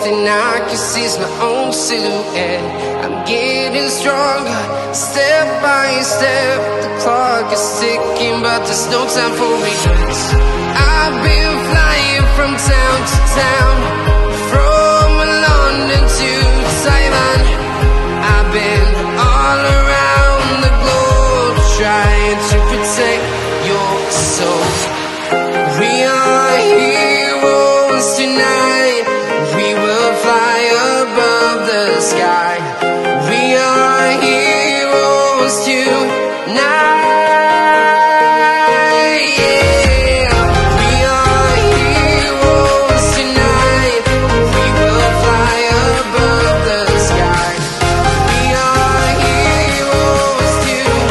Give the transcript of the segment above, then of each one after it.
and I can see my own silhouette. I'm getting stronger, step by step. The clock is ticking, but there's no time for regrets. I've been flying from town to town, from London to Taiwan. I've been all around the globe, trying to protect your soul. We are heroes tonight. We will fly above the sky. We are heroes tonight. Yeah. We are heroes tonight. We will fly above the sky. We are heroes tonight.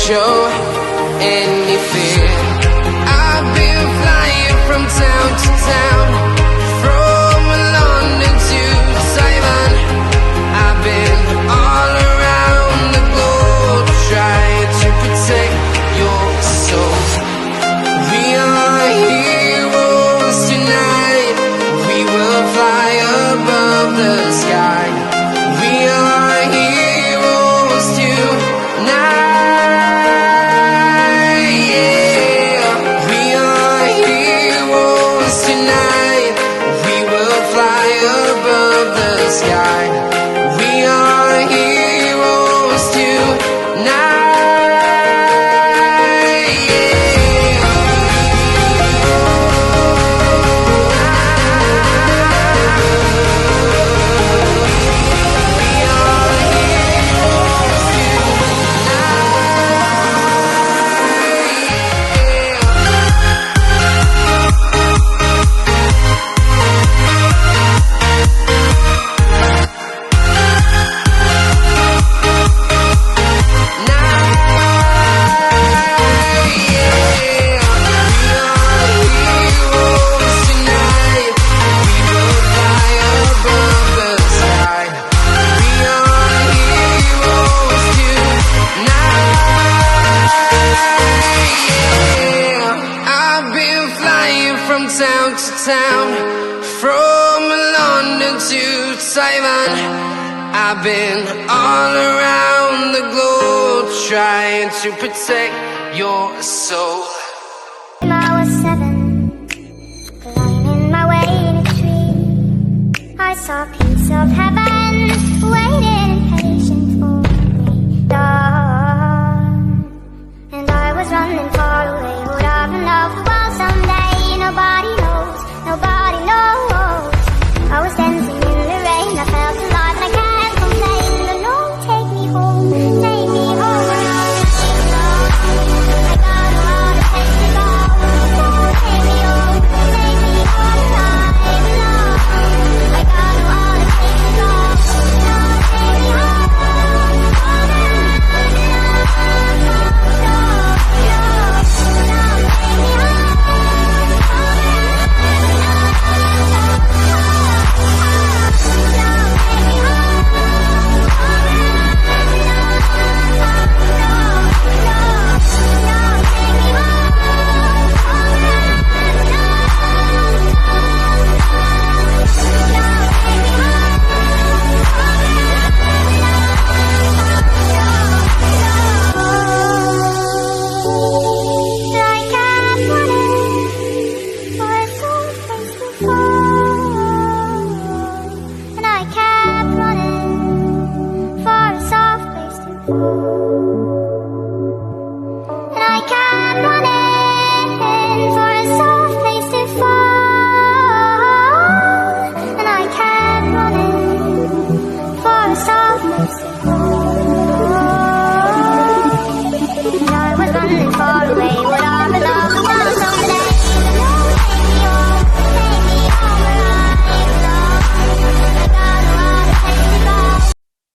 Show any fear. I've been flying from town to town, from London to Taiwan. I've been all around the globe, trying to protect your soul. We are heroes tonight. We will fly above the sky. We are heroes tonight. Sky. We are heroes tonight. From town to town, from London to Taiwan. I've been all around the globe, trying to protect your soul. When I was 7, climbing my way in a tree, I saw a piece of heaven waiting patient for me. And I was running far away. Would I run off the world someday? Nobody knows, nobody knows. I was dancing in the rain, I felt alive and I can't complain. But no, take me home, take me home. I got a lot of place to go. So take me home, take me home tonight. I got a lot of place to go. So take me home. I kept running for a soft place to fall. And I kept running for a soft place to fall.